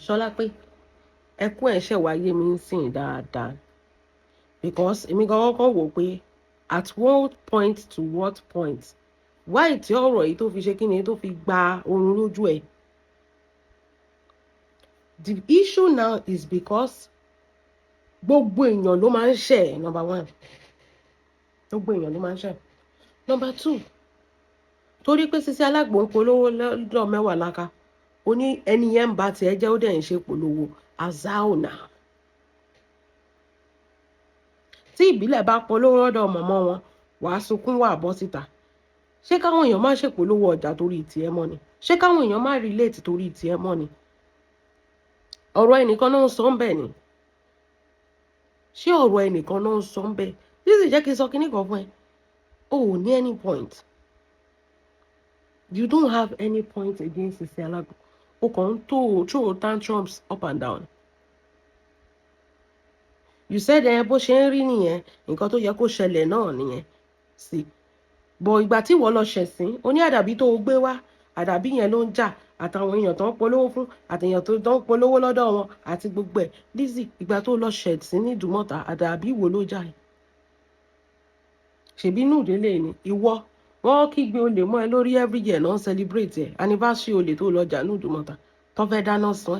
Ṣọlá pé ẹkún ẹ̀ ṣẹ̀ wáyé mi ń sìn dáadáa because èmi gan kàn wò pé at what point to what point why tí ọ̀rọ̀ yìí tó fi ṣe kí ni tó fi gba oorun lójú ẹ̀. The issue now is because gbogbo èèyàn ló máa ń ṣẹ̀ number one gbogbo èèyàn ló máa ń ṣẹ̀ number two torí pé Sisi Alágbo ń polówó lọ́dọ̀ Mẹ́wàá Láká ó ní ẹni yẹn ń bá tiẹ̀ jẹ́ ó dẹ̀ ń ṣe polówó azaona tí ìbílẹ̀ bá polówó lọ́dọ̀ mọ̀mọ́ wọn wàá sunkún wà bọ́ síta ṣé káwọn èèyàn má ṣèpolówó ọjà torí tiẹ̀ mọ́ ni ṣé káwọn èèyàn má relate torí tiẹ̀ mọ́ ni ọ̀rọ̀ ẹnìkan náà ń sọ ń bẹ̀ ni ṣé ọ̀rọ̀ ẹnìkan náà ń sọ ń bẹ̀ this is jẹ́ kí n sọ kíní kan fún ẹ o ò ní any point you don't have any point against Sisi Alágbo o kàn ń throw tantrums up and down you said bó ṣe ń rí nìyẹn nǹkan tó yẹ kó ṣẹlẹ̀ náà nìyẹn sí bọ̀ ìgbà tí wọ́n lọ ṣẹ̀sìn ó ní àdàbí tó o gbé wá àdàbí yẹn ló ń jà àtàwọn èèyàn tó ń polówó fún àtèèyàn tó ń polówó lọ́dọ̀ wọn àti gbogbo ẹ̀ Lizzy ìgbà tó lọ ṣẹ̀sìn ní Ìdúmọ̀tà àdàbí wo ló jà ẹ̀ ṣèbí inú ìdílé ni ìwọ wọn kígbe olè mọ́ ẹ lórí every year náà celebrate ẹ anniversary olè tó lọ jà ní Ìdúmọ̀tà tó fẹ́ dáná sun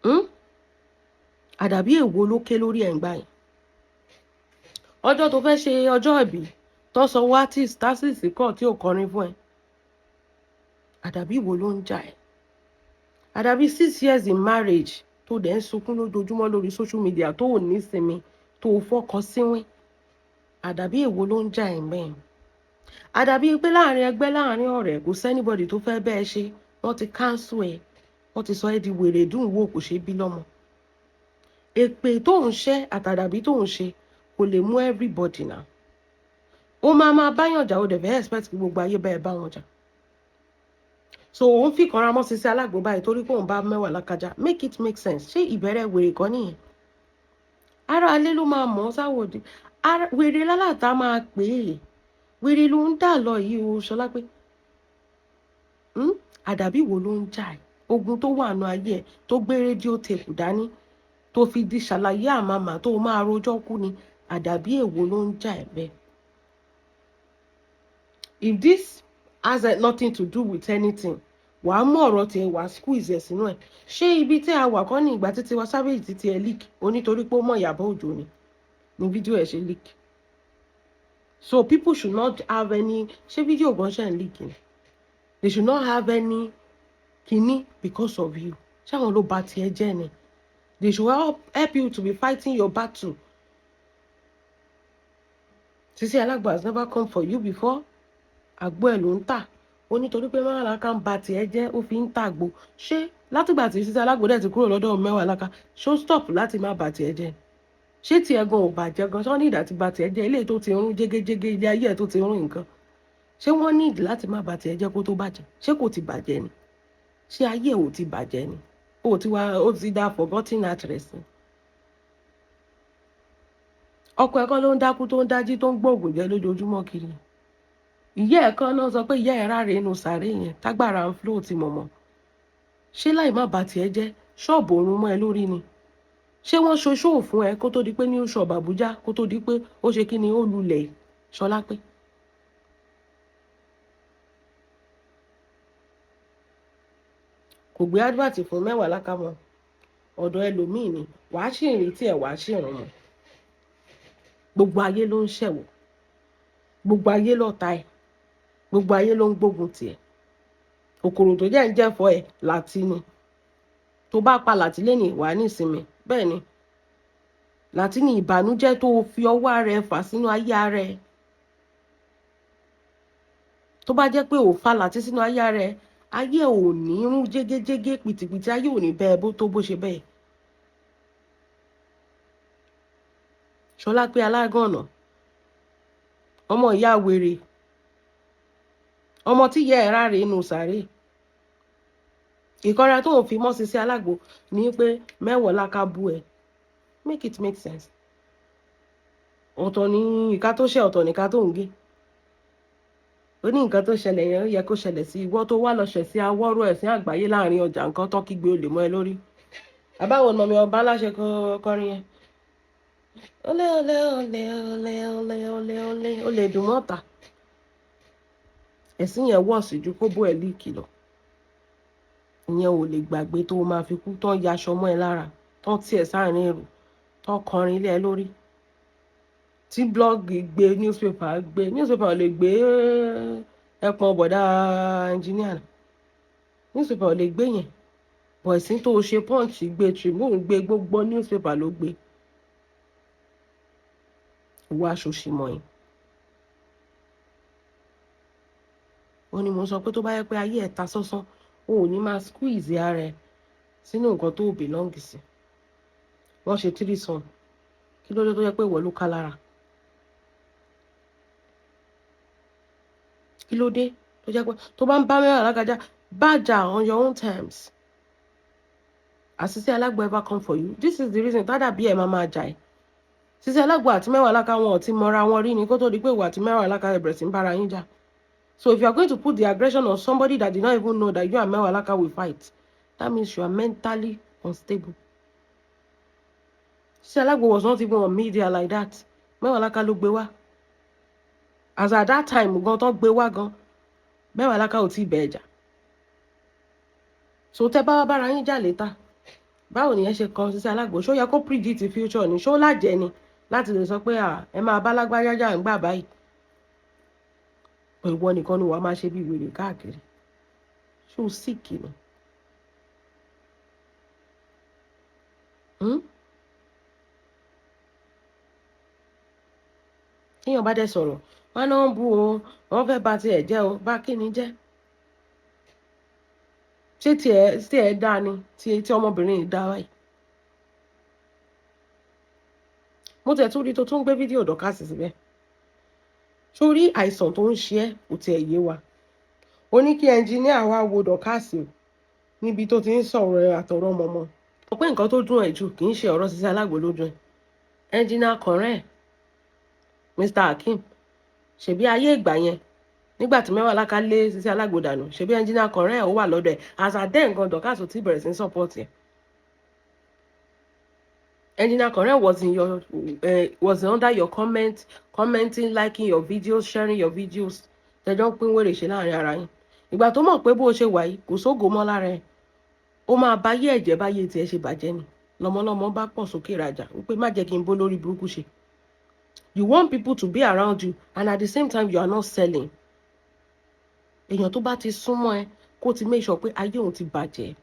ẹ àdàbí èwo ló ké lórí ẹ̀ ń gbà yìí ọjọ́ tó fẹ́ ṣe ọjọ́ ìbí tó sọ wá tí stásìsì kọ̀ tí ò kọrin fún ẹ àdàbí wo ló ń jà ẹ àdàbí 6 years in marriage tó dẹ̀ ń sunkún lójoojúmọ́ lórí social media tó ò ní sinmi tó fọ́kọ síwín àdàbí èwo ló ń jà ẹ mẹ́rin àdàbí pé láàrin ẹgbẹ́ láàrin ọ̀rẹ́ kò sẹ́nibọ̀dì tó fẹ́ bẹ́ẹ̀ ṣe wọ́n ti cancel ẹ wọ́n ti sọ ẹ́ di wèrè dùn wò kò ṣe bí lọ́mọ èpè tó ń ṣẹ́ àtàdàbí tó ń ṣe kò lè mú everybody náà ó máa báyàn jà ó dẹ̀ fẹ́ expect kí gbogbo ayé bẹ́ẹ̀ bá wọn jà so òun fi kanra mọ́ Sisi Alágbo báyìí torí pé òun bá Mẹ́wàá Lákájà make it make sense ṣé ìbẹ̀rẹ̀ wèrè kan nìyẹn ara alẹ́ ló máa mọ̀ ọ́ sáwọ́dì wèrè lálàtà máa pè é wèrè ló ń dà lọ yìí o Ṣọlá pé àdàbí wo ló ń jà ẹ́ ogun tó wà nù ayé ẹ̀ tó gbé rédíò tèpù dání tó fi di ṣàlàyé àmàmà tó máa rojọ́ kú ni àdàbí èwo ló ń jà ẹ́ bẹ́ẹ̀. If this has nothing to do with anything wàá mú ọ̀rọ̀ tiẹ̀ wàá squeeze ẹ̀ sínú ẹ̀ ṣé ibi tí a wà kọ́ ní ìgbà títí wa Savage títí ẹ̀ leak onítorí pé ó mọ̀ Ìyábọ̀ Òjó ni fídíò ẹ̀ ṣe leak so people should not have any ṣé fídíò gan ṣe ń leak ni they should not have any kini because of you ṣáwọn ló bà tiẹ̀ jẹ́ ni. They should help you to be fighting your battle. Sisi Alágbo has never come for you before. Àgbo ẹ̀ ló ń tà. Ó nítorí pé Mẹ́wàá Láká ń ba tiẹ̀ jẹ́ ó fi ń tàgbo. Ṣé látìgbà tí Sisi Alágbo dẹ̀ ti kúrò lọ́dọ̀ Mẹ́wàá Láká ṣó stop láti má ba tiẹ̀ jẹ́? Ṣé tiẹ̀ gan ò bàjẹ́ gan? Ṣé wọ́n ní ìdá ti ba tiẹ̀ jẹ́ ilé tó ti rún jégéjégé ilé ayé ẹ̀ tó ti rún nǹkan? Ṣé wọ́n ní ìdí láti má ba tiẹ̀ jẹ́ kó tó bàjẹ́? Ṣé kò ti bàjẹ́ ni? Ṣé ayé ẹ̀ ò ti bàjẹ́ ni? Ó ti dá forgotten actress ni. Ọkọ ẹ̀kan ló ń dákú tó ń dájí tó ń gbóògùn jẹ lójoojúmọ́ kiri. Ìyá ẹ̀kan náà sọ pé ìyá ẹ̀ ráre inú sàárè yẹn tágbára ń flow ti mọ̀mọ́. Ṣé láì má bà tiẹ̀ jẹ́ ṣọ́ọ̀bù òun mọ́ ẹ lórí ni? Ṣé wọ́n ṣoṣó fún ẹ kó tó di pé ní ṣọ́ọ̀bù Àbújá kó tó di pé ó ṣe kí ni ó lulẹ̀ Ṣọlá pé? Kò gbé advert fún Mẹ́wàá Láká mọ́ ọ̀dọ̀ ẹlòmíì ni wàá sì ń retí ẹ̀ wàá sì ràn mọ́ gbogbo ayé ló ń ṣẹ̀wọ̀ gbogbo ayé lọ́ta ẹ̀ gbogbo ayé ló ń gbógun tiẹ̀ òkòrò tó jẹ́ ń jẹ́fọ́ ẹ̀ láti ni tó bá pa láti lẹ́nìí wàá ní ìsinmi bẹ́ẹ̀ ni láti ní ìbànújẹ́ tó fi ọwọ́ ara ẹ̀ fà sínú ayé ara ẹ̀ tó bá jẹ́ pé ò fa láti sínú ayé ara ẹ̀ ayé ò ní rún jégéjégé pìtìpìtì ayé ò ní bẹ́ẹ̀ bó tó bó ṣe bẹ́ẹ̀. Ṣọlá pé alágànná ọmọ ìyá wèrè ọmọ tí yẹ ẹ̀ ráre inú sàárè ìkọra tó ń fi mọ́ Sisi Alágbo ní pé Mẹ́wàá Láká bú ẹ make it make sense ọ̀tọ̀ ní ìka tó ṣe ọ̀tọ̀ ní ìka tó ń gé ó ní nǹkan tó ṣẹlẹ̀ yẹn ó yẹ kó ṣẹlẹ̀ sí ìwọ tó wá lọ ṣẹ̀ sí awọ́rọ̀ ẹ̀sìn àgbáyé láàrin ọjà nǹkan tó kígbe olè mọ́ ẹ lórí. àbáwo ni mọ̀mí ọba aláṣẹ kọrin yẹn olè olè olè olè olè olè olè olè dùn mọ́ta ẹ̀sìn yẹn wọ̀ sí ju kó bó ẹ̀ líìkì lọ ìyẹn ò lè gbàgbé tó máa fi kú tán yaṣọ mọ́ ẹ lára tán tiẹ̀ sáàrin èrò tán kọrin ilé ẹ lórí tí blọ́ọ̀gì gbé newspaper ò lè gbé ẹpọn bọ̀dá ẹnjìníà newspaper ò lè gbé yẹn bọ̀ ẹ̀sìn tó ṣe punch gbé tribune gbé gbogbo newspaper ló gbé owó aṣòṣì mọ́ ẹ̀. ó ní mo sọ pé tó bá yẹ pé ayé ẹ̀ ta sọ́sán o ò ní máa squeeze ara ẹ̀ sínú nǹkan tó belong sí wọ́n ṣe 3 son kí ló dé tó yẹ pé ìwọ ló ká lára kí ló dé tó jẹ́ pé tó bá ń bá mẹ́wàá lágájá bájà on your own terms àṣìṣe alágbó ever come for you this is the reason tádà bí ẹ̀ máa jà ẹ́ ṣíṣe alágbó àti mẹ́wàá láká wọn ò ti mọra wọn rí ni kó tó di pé ìwọ àti mẹ́wàá láká ẹ̀ bẹ̀rẹ̀ sí ń bára yín jà. So if you are going to put the aggression on somebody that did not even know that you and Mewa Laka will fight, that means you are mentally unstable. Selagbo was not even on media like that. Mewa Laka ló gbé wá. As at that time, gan tó gbé wá gan, Mewa Laka ò tí bẹ̀ jà. So tẹ́ bá wá bára yín jà later. Báwo ni ẹ ṣe kàn sí Selagbo? Ṣó yẹ kó predict the future ni? Ṣó lájẹ ni láti lè sọ pé ẹ máa bá lágbájá jà ń gbà báyìí. Ìwọ nìkan ni wàá máa ṣe bí wèrè káàkiri ṣó síkì ni tíyàn bá dẹ̀ sọ̀rọ̀ wọn náà ń bú o wọn fẹ́ bà tiẹ̀ jẹ́ o bá kí ni jẹ́ ṣé tiẹ̀ dá ni tí ọmọbìnrin yìí dá wáyé. mo tẹ̀ tún rí tó tún gbé fídíò dọ̀kásì síbẹ̀ sórí àìsàn tó ń ṣe ẹ́ kò tiẹ̀ yé wa ó ní kí ẹnjìníà wá wo dọ̀kásì níbi tó ti ń sọ̀rọ̀ àtọ̀rọ̀ mọ̀mọ́ ó pé nǹkan tó dùn ẹ̀ jù kì í ṣe ọ̀rọ̀ Sisi Alágbo lójú ẹ̀ ẹnjìníà kọ̀rẹ́ Mr. Hakeem ṣebí ayé ìgbà yẹn nígbà tí Mewa Laka lé Sisi Alágbo dànù ṣebí ẹnjìníà kọ̀rẹ́ ó wà lọ́dọ̀ ẹ̀ àzàdẹ́ nǹkan dọ̀kásì tí bẹ̀rẹ̀ sí support ẹ̀. Engineer Correct was under your commenting, liking your videos, sharing your videos. Tẹjọ́ ń pín wèrè ṣe láàrin ara yín. Ìgbà tó mọ̀ pé bó ṣe wà yìí kò sógo mọ́ lára ẹ̀. Ó máa báyé ẹ̀jẹ̀ báyé tiẹ̀ ṣe bàjẹ́ ni. Lọ́mọlọ́mọ bá pọ̀ sókè rajà wípé má jẹ́ kí n bó lórí burúkú ṣe. You want people to be around you and at the same time you are not selling. Èèyàn tó bá ti súnmọ́ ẹ kó ti make sure pé ayé òun ti bàjẹ́.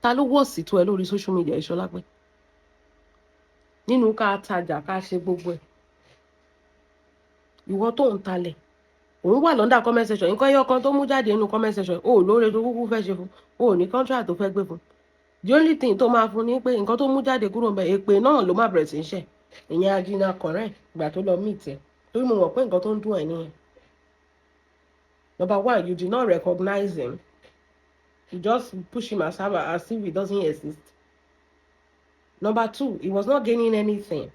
Ta ló wọ̀ sí tó ẹ lórí social media Ìṣọlá pé nínú ká tajà ká ṣe gbogbo ẹ̀ ìwọ tó ń talẹ̀ òun wà lọ́ndà comment section nǹkan ẹyọ kan tó mú jáde nínú comment section ó lóore tó kúkú fẹ́ ṣe fún ó ní contract tó fẹ́ gbé fún the only thing tó máa fún ni pé nǹkan tó mú jáde kúrò ń bẹ èpè náà ló má bẹ̀rẹ̀ sí í ṣe ìyẹn Engineer Correct ìgbà tó lọ meet ẹ torí mo mọ̀ pé nǹkan tó ń dùn ẹ̀ nìyẹn. Number one, you did not recognize him. You just push him as if he doesn't exist. Number two, he was not gaining anything.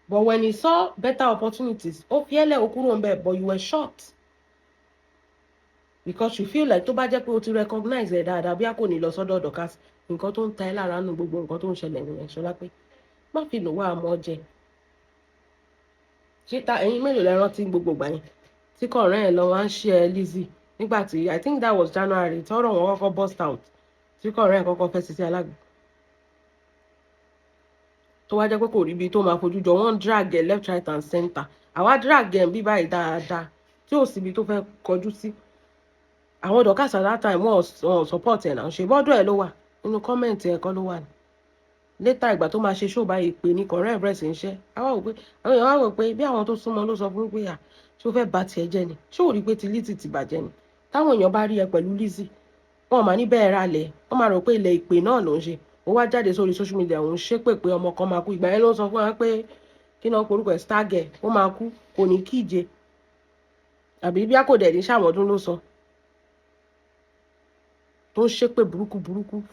But when he saw better opportunities, but you were shocked. Because you feel like tó bá jẹ́ pé o ti recognize ẹ̀ dáadáa bí a kò ní lọ sọ́dọ̀ Dorcas nǹkan tó ń ta ẹ́ lára nù gbogbo nǹkan tó ń ṣẹlẹ̀ nìyẹn Ṣọlá pé má fi lò wá àmọ́ jẹ. Ṣé ta ẹ̀yin mélòó lẹ rántí gbogbo ìgbà yẹn tí kọ̀ọ̀rẹ́ ẹ̀ lọ wá ń ṣe ẹ Lizzy nígbà tí I think that was January tọ́rọ̀ wọn kọ́kọ́ burst out tí kọ̀ọ̀rẹ́ ẹ̀ kọ́kọ́ fẹ́ Sisi Alágbo. Tó wá jẹ́ pé kò rí ibi tó máa fojú jọ wọ́n drag ẹ̀ left right and center àwa drag ẹ̀ bí báyìí dáadáa tí ò síbi tó fẹ́ kọjú sí. Àwọn Dorcas at that time wọ́n support ẹ̀ náà ṣe bọ́dọ̀ ẹ̀ ló wà nínú kọ́mẹ̀ntì ẹ̀kọ́ ló wà ní. Later ìgbà tó máa ṣe show báyìí pé ní Correct bẹ̀rẹ̀ sí ń ṣe àwọn èèyàn wá wò pé bí àwọn tó súnmọ́ ló sọ fún pé ṣé o fẹ́ bà tiẹ̀ jẹ́ ni ṣé o rí pé ti Lizzy ti bàjẹ́ ni táwọn èèyàn bá rí ẹ pẹ̀lú Lizzy wọn máa ní bẹ́ẹ̀ ra lẹ̀ wọ́n máa rò pé ilẹ̀ ìpè náà ló ń ṣe ó wá jáde sórí social media òun ṣépè pé ọmọ kan máa kú ìgbà yẹn ló ń sọ fún wa pé kí náà porúkọ ẹ̀ Stargurl ó máa kú kò ní kíje àbí bí a kò dẹ̀ ní ṣàmọ́dún ló sọ tó ń ṣépè burúkú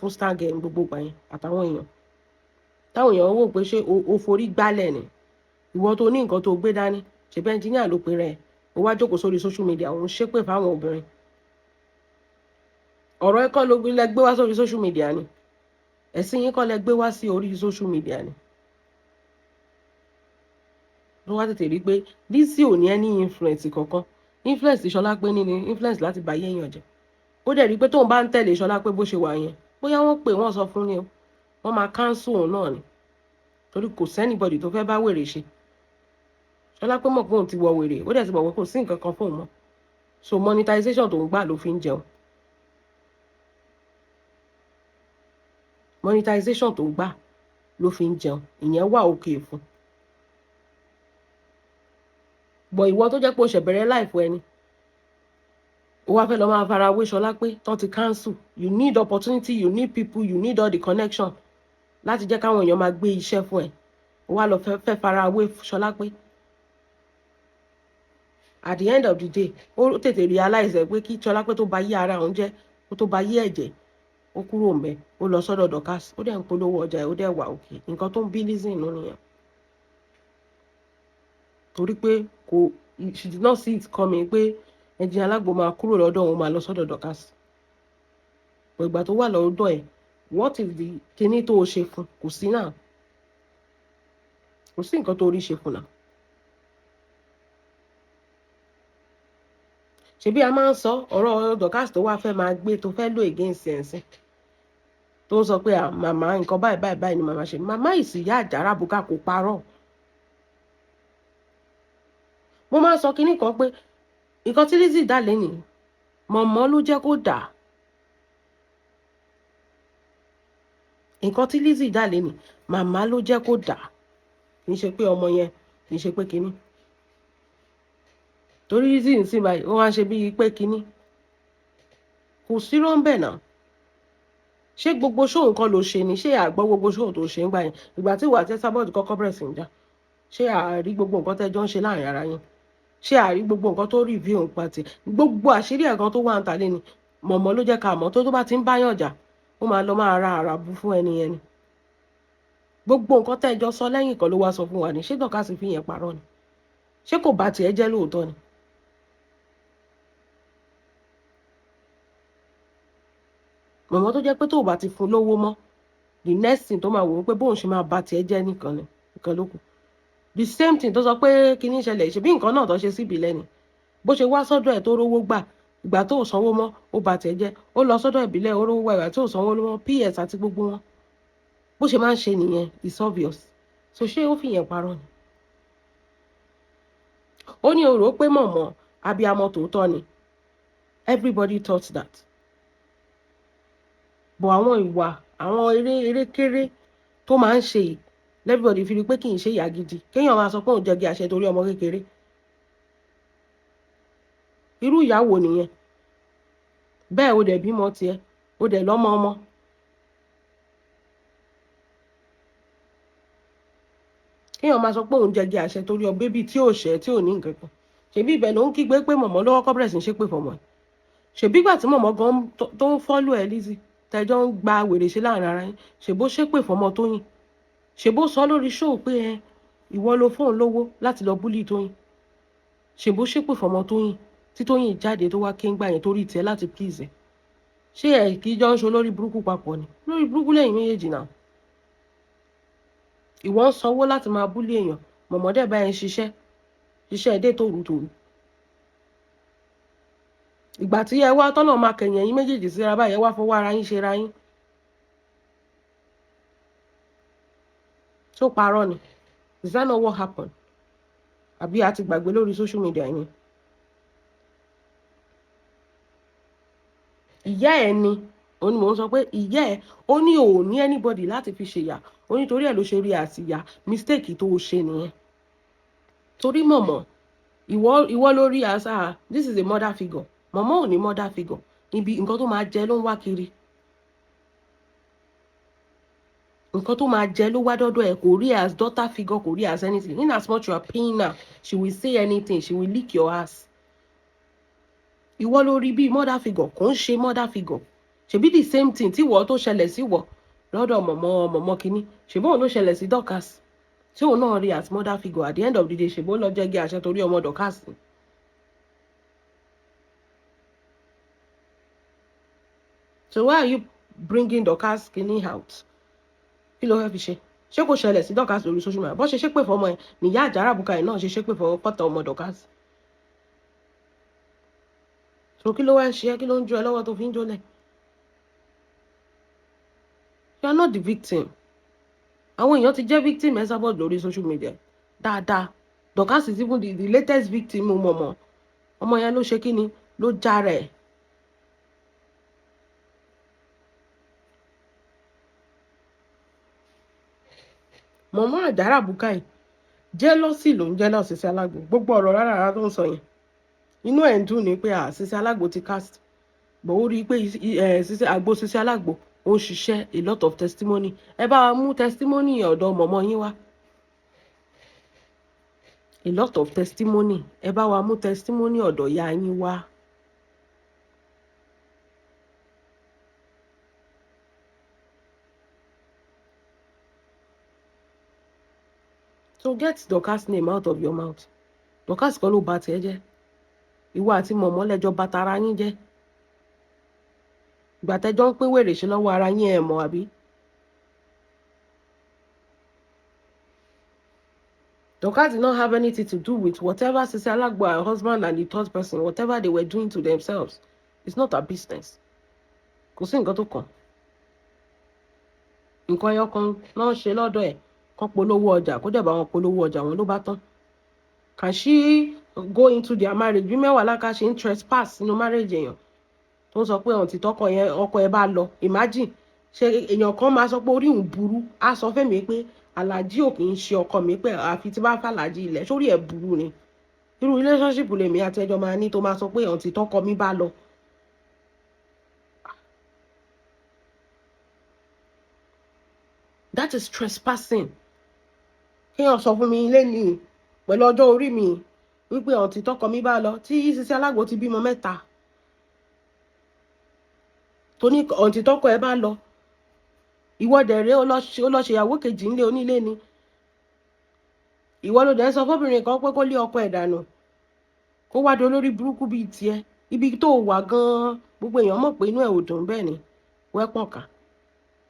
fún Stargurl ní gbogbo ìgbà yẹn àtàwọn èèyàn táwọn èèyàn wò pé ṣé o forí gbálẹ̀ ni ìwọ tó ní nǹkan tó gbé dání ṣèbẹ́ ẹnjìníà ló pe rẹ̀ ó wá jókòó sórí social media òun ṣépè fáwọn obìnrin ọ̀rọ̀ ẹ kọ́ ló lẹ gbé wá sórí social media ni ẹ̀sìn yín kọ́ lẹ gbé wá sí orí social media ni ló wá tètè rí pé Lizzy ò ní ẹni influence kankan influence Ṣọlá pé ní ni influence láti bá yéèyàn jẹ ó dẹ̀ rí pé tóun bá ń tẹ̀lé Ṣọlá pé bó ṣe wà yẹn bóyá wọ́n pè wọ́n sọ fún ni o wọ́n máa cancel òun náà ni torí kò sẹ́nibọ̀dì tó fẹ́ bá wèrè ṣe Ṣọlá pé mọ̀ pé òun ti wọ wèrè ó dẹ̀ ti mọ̀ pé kò sí nǹkan kan fóun mọ́ so monetization tó ń gbà ló fi ń jẹun monetization tó ń gbà ló fi ń jẹun ìyẹn wà òkè fún bọ̀ ìwọ tó jẹ́ pé o ṣẹ̀ bẹ̀rẹ̀ láìfọ ẹni ó wá fẹ́ lọ máa fara wé Ṣọlá pé tán ti cancel you need opportunity you need people you need all the connection láti jẹ́ káwọn èèyàn máa gbé iṣẹ́ fún ẹ ó wá lọ fẹ́ fara wé Ṣọlá pé at the end of the day ó tètè realize pé kí Ṣọlá pé tó bá yí ara òun jẹ́ kó tó bá yí ẹ̀jẹ̀ ó kúrò ńbẹ̀ ó lọ sọ́dọ̀ Dorcas ó dẹ̀ ń polówó ọjà ẹ̀ ó dẹ̀ wà òkè nǹkan tó ń bí Lizzy nínú nìyẹn torí pé kò she did not see it coming pé ẹ̀jẹ̀ alágbo máa kúrò lọ́dọ̀ òun máa lọ sọ́dọ̀ Dorcas pọ̀ ìgbà tó wà lọ́dọ̀ ẹ̀ what is the kíní tó o ṣe fún kò sí náà kò sí nǹkan tó rí ṣe fún náà ṣebí a máa ń sọ ọ̀rọ̀ Dorcas tó wá fẹ́ máa gbé tó fẹ́ lò against ẹ̀sìn tó ń sọ pé màmá nǹkan báyìí ni màmá ṣe màmá ìsìyá àjàrà bùkà kò parọ́ mo máa ń sọ kinní kan pé nǹkan tí Lizzy dà lẹ́nìí mọ̀mọ́ ló jẹ́ kó dà nǹkan tí Lizzy dà lẹ́nìí màmá ló jẹ́ kó dà kì í ṣe pé ọmọ yẹn kì í ṣe pé kinní torí Lizzy ń sìn báyìí ó wá ń ṣe bíi pé kinní kò sí rọ́ńbẹ̀ náà ṣé gbogbo ṣóò nǹkan ló ṣe ni ṣé àgbọ̀ gbogbo ṣóò tó ṣe ń gbà yẹn ìgbà tí ìwà tẹ́sábọ́ọ̀dù kọ́kọ́ bẹ̀rẹ̀ sí ń jà ṣé àárí gbogbo nǹkan tẹ́jọ́ ń ṣe láàrin ara yín ṣé àárí gbogbo nǹkan tó review ń pàtì gbogbo àṣírí ẹ̀kan tó wà ń tàlé ni mọ̀mọ́ ló jẹ́ ká mọ̀ tó bá ti ń báyàn jà ó máa lọ máa ra àràbù fún ẹni yẹn ni gbogbo nǹkan tẹ́jọ́ sọ lẹ́yìn kan ló wá sọ fún wa ni ṣé Dorcas fi yẹn parọ́ ni ṣé kò bá tiẹ̀ jẹ́ lóòótọ́ ni mọ̀mọ́ tó jẹ́ pé tó bá ti fún lówó mọ́ the next thing tó máa wò ó pé bóun ṣe máa bá tiẹ̀ jẹ́ nìkan ló kù the same thing tó sọ pé kíní ṣẹlẹ̀ ṣe bí nǹkan náà tó ṣe síbi lẹ́ni bó ṣe wá sọ́dọ̀ ẹ̀ tó rówó gbà ìgbà tó sanwó mọ́ ó bá tiẹ̀ jẹ́ ó lọ sọ́dọ̀ ìbílẹ̀ ó rówó gbà ìgbà tó sanwó mọ́ ps àti gbogbo wọn bó ṣe máa ń ṣe nìyẹn it's obvious so ṣé ó fi yẹn parọ́ ni ó ní o rò pé mọ̀mọ́ abiyamọ tòótọ́ ni everybody thought that bọ̀ àwọn ìwà àwọn erékéré tó máa ń ṣe everybody fi rí pé kì í ṣe ìyá gidi kéèyàn máa sọ pé òun jẹgi àṣẹ torí ọmọ kékeré irú ìyàwó nìyẹn bẹ́ẹ̀ o dẹ̀ bímọ tiẹ̀ o dẹ̀ lọ́mọ ọmọ kéèyàn máa sọ pé òun jẹgi àṣẹ torí ọ bébí tí ò ṣẹ tí ò ní nǹkan kan ṣèbí ibẹ̀ ló ń kígbe pé mọ̀mọ́ ló kọ́kọ́ bẹ̀rẹ̀ sí ṣépè fọmọ ẹ̀ ṣèbí ìgbà tí mọ̀mọ́ gan tó ń fọ́lù ẹ̀ Lizzy tẹjọ́ ń gba wèrè ṣe láàrin ara yín ṣèbó ṣépè fọmọ Tóyìn ṣèbó sọ lórí ṣóò pé ìwọ ló fóun lówó láti lọ búlì Tóyìn ṣèbó ṣépè fọmọ Tóyìn tí Tóyìn jáde tó wá kéńgbà yẹn torí tiẹ̀ láti please ẹ̀ ṣé ẹ̀ kì í jọ ń ṣe olórí burúkú papọ̀ ni lórí burúkú lẹ́yìn méjèèjì náà ìwọ ń sanwó láti máa búlì èèyàn mọ̀mọ́dé bá ẹ̀ ń ṣiṣẹ́ ẹdẹ tòrutòru ìgbà tí ẹ wá tọ́nà máa kẹ̀yìn ẹ̀yìn méjèèjì síra báyìí ẹ wá fọwọ́ ara yín ṣe ra yín tó parọ́ ni is that not what happened àbí a ti gbàgbé lórí social media yẹn ìyá ẹ ni òun ni mò ń sọ pé ìyá ẹ ó ní òun ní anybody láti fi ṣèyà ó nítorí ẹ ló ṣe rí àtìyà mistake tó ṣe nìyẹn torí mọ̀mọ́ ìwọ lórí àṣà this is a mother figure mọ̀mọ́ ò ní mother figure ibi nǹkan tó máa jẹ ló ń wá kiri nǹkan tó máa jẹ ló wá dọ́dọ̀ ẹ̀ kò rí as daughter figure kò rí as anything in as much you are paying her she will say anything she will lick your ass ìwọ lórí bíi mother figure kò ń ṣe mother figure ṣebí the same thing tí ìwọ tó ṣẹlẹ̀ sí wọ lọ́dọ̀ mọ̀mọ́ kínní ṣebí òun ló ṣẹlẹ̀ sí Dorcas tí òun náà rí as mother figure at the end of the day ṣèbó lọ jẹ́gi àṣẹ torí ọmọ Dorcas So why are you bringing Dorcas kini out? Kí ló fẹ́ fi ṣe? Ṣé kò ṣẹlẹ̀ sí Dorcas lórí social media? Bó ṣe ṣépè fọmọ ẹ̀ níyà àjàrà àbùkà ẹ̀ náà ṣe ṣépè fọ́tọ̀ ọmọ Dorcas. So kí ló wá ń ṣe ẹ́? Kí ló ń jó ẹ lọ́wọ́ tó fi ń jólẹ̀? You are not the victim. Àwọn èèyàn ti jẹ́ victim ẹ̀ sábọ̀ lórí social media. Dáadáa. Dorcas is even the latest victim mọ̀mọ́. Ọmọ yẹn ló ṣe kí ni? Ló jára ẹ̀. Mọ̀mọ́ àjàrà àbùkà ẹ̀ jealousy ló ń jealous Sisi Alagbo. Gbogbo ọ̀rọ̀ rárá tó ń sọ yẹn. Inú ẹ̀ ń dùn ní pé Sisi Alagbo ti cast. But ó rí i pé àgbo Sisi Alagbo ó ń ṣiṣẹ́ a lot of testimony. Ẹ bá wa mú testimony ọ̀dọ̀ mọ̀mọ́ yín wá. A lot of testimony. Ẹ bá wa mú testimony ọ̀dọ̀ ìyá yín wá. So get Dorcas name out of your mouth. Dorcas kọ́ ló bà tiẹ̀ jẹ́. Ìwọ àti mọ̀mọ́ lẹ́jọ́ bà tara yín jẹ́. Ìgbà tẹ́jọ́ ń pín wèrè ṣe lọ́wọ́ ara yín ẹ̀ mọ̀ àbí? Dorcas did not have anything to do with whatever Sisi Alagbo, her husband and the third person, whatever they were doing to themselves. It's not her business. Kò sí nǹkan tó kàn. Nǹkan ẹyọ kan náà ṣe lọ́dọ̀ ẹ̀ kán polówó ọjà kó dẹ̀ bá wọn polówó ọjà wọn ló bá tán. Can she go into their marriage? Bí Mẹ́wàá Láká ṣe ń trespass nínú marriage èèyàn tó ń sọ pé ọ̀n ti tọkọ ẹ bá lọ. Imagine ṣe èèyàn kan máa sọ pé orí òun burú á sọ fẹ́mi pé Àlàjí ò kì í ṣe ọkọ mi pé àfi tí bá fàlàjì ilẹ̀ sórí ẹ̀ burú ni. Irú relationship lèmi àti ẹjọ́ máa ní tó máa sọ pé ọ̀n ti tọkọ mi bá lọ. That is trespassing. Kéèyàn sọ fún mi lẹ́nìí pẹ̀lú ọjọ́ orí mi wípé ọ̀n ti tọkọ mi bá lọ tí Sisi Alagbo ti bímọ 3 tó ní ọ̀n ti tọkọ ẹ bá lọ. Ìwọ dẹ̀rẹ́ ó lọ ṣe ìyàwó kejì ńlé onílé ni. Ìwọ ló dẹ̀ sọ fọ́bìnrin kan pé kó lé ọkọ ẹ̀ dànù kó wá di olórí burúkú bíi tiẹ̀. Ibi tó wà gan-an gbogbo èèyàn mọ̀ pé inú ẹ̀ ò dùn bẹ́ẹ̀ ni wẹ́pọ̀n kà.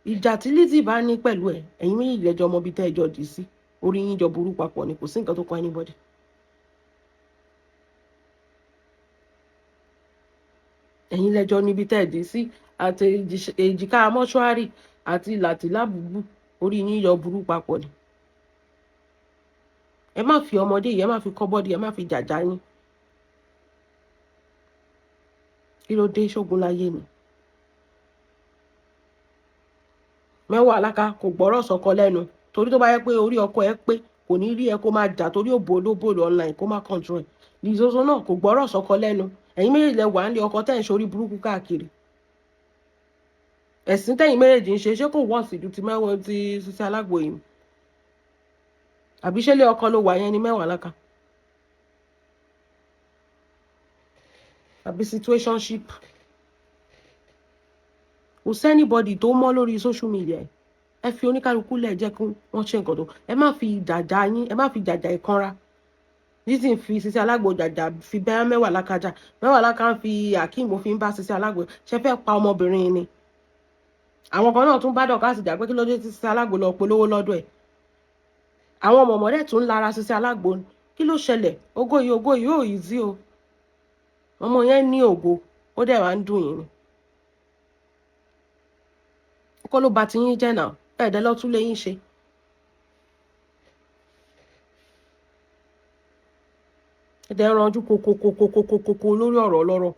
Ìjà tí Lizzy bá ní pẹ̀lú ẹ̀ ẹ̀yin méjì lẹ́jọ́ ọmọ bíi tẹ́ ẹjọ́ dì sí orí yín jọ burú papọ̀ ni kò sí nǹkan tó kọ́ anybody. Ẹ̀yin lẹ́jọ́ níbi tẹ́ ẹ̀ dì sí àti èjìká mọ́ṣúárì àti Labubu orí yín jọ burú papọ̀ ni. Ẹ má fi ọmọdé yìí ẹ má fi kọ́ bọ́dí ẹ má fi jàjà yín. Kí ló dé ṣógun láyé ni? Mẹ́wàá Láká kò gbọ́rọ̀ sọ́kọ lẹ́nu torí tó bá yẹ pé orí ọkọ ẹ pé kò ní rí ẹ kó máa jà torí òbò olóbòlò online kó má control ẹ. Lizzozo náà kò gbọ́rọ̀ sọ́kọ lẹ́nu. Ẹ̀yin méjèèjì lẹ wà nílé ọkọ tẹ́ ń ṣorí burúkú káàkiri. Ẹ̀sìn tẹ́yin méjèèjì ń ṣe kò wọ́ọ̀sì ju ti Sisi Alagbo yìí. Àbí ṣé lé ọkọ ló wà yẹn ni Mẹ́wàá Láká? Àbí situationship? Kò sẹ́nibọ́dì tó mọ́ lórí social media. Ẹ fi oníkálukú lẹ̀ jẹ́ kí wọ́n ṣe nǹkan tó. Ẹ má fi jàjà yín ẹ má fi jàjà ìkanra. Lizzy fi Sisi Alagbo jàjà fi bẹ́ẹ̀ Mẹ́wàá Láká jà. Mẹ́wàá Láká ń fi Akeem fi ń bá Sisi Alagbo ṣe fẹ́ pa ọmọbìnrin ni. Àwọn kan náà tún bá Dorcas jà pé kí ló dé tí Sisi Alagbo lọ polówó lọ́dọ̀ ẹ̀. Àwọn ọmọ dẹ̀ tún lára Sisi Alagbo kí ló ṣẹlẹ̀? Ògo yìí ò easy o. Ọmọ yẹn ní ògo ó dẹ̀ wá ń dùn yín ni. Kọ́ ló bà ti yín jẹ́ náà ẹ̀ẹ́dẹ́ lọ́ tún lé yín ṣe. Ẹ̀dẹ̀ ranjú kòkòkò lórí ọ̀rọ̀ ọlọ́rọ̀.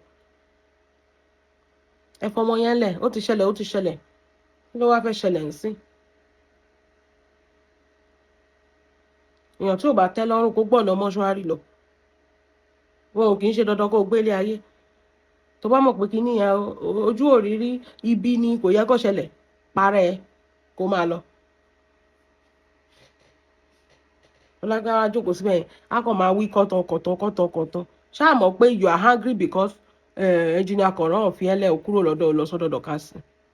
Ẹ fọmọ yẹn lẹ̀ ó ti ṣẹlẹ̀. Kí ló wá fẹ́ ṣẹlẹ̀ ńsìn? Èèyàn tí ò bá tẹ́ lọ́rùn kó gbọ́n lọ mọ́ṣúárì lọ. Wọn ò kì í ṣe dandan kó gbélé ayé. Tó bá mọ̀ pé kí nìyẹn ojú òrírí ibi ni kò yẹ kó ṣẹlẹ̀ parẹ́ kó máa lọ. Ọlágbára jókòó síbẹ̀ yẹn á kàn máa wí kọ́tàn. Ṣáà mọ̀ pé you are angry because engineer Koran fi ẹlẹ́ kúrò lọ sọ́dọ̀ Dorcas.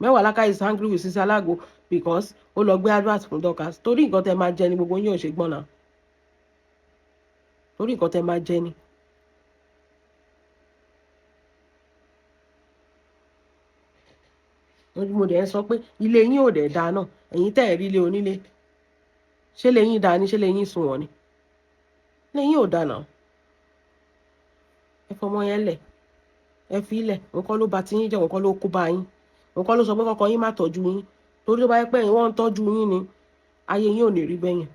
Mẹ́wàá Láká is angry with Sisi Alagbo because ó lọ gbé advert fún Dorcas. Torí nǹkan tẹ́ máa jẹ ni gbogbo yín ò ṣe gbọ́n náà. Torí nǹkan tẹ́ máa jẹ ni. mo dẹ̀ ń sọ pé ilé yín ò dẹ̀ dáa náà ẹ̀yin tẹ́ ẹ̀ rí ilé onílé ṣé lè yín dáa ni ṣé lè yín sunwọ̀n ni ilé yín ò dáa náà ẹ fọmọ yẹn lẹ̀ ẹ fi ilẹ̀ nǹkan ló ba ti yín jẹ́ nǹkan ló kó bá yín nǹkan ló sọ pé kọ́kọ́ yín má tọ́jú yín torí tó bá yẹ pé wọ́n ń tọ́jú yín ni ayé yín ò ní rí bẹ́yẹn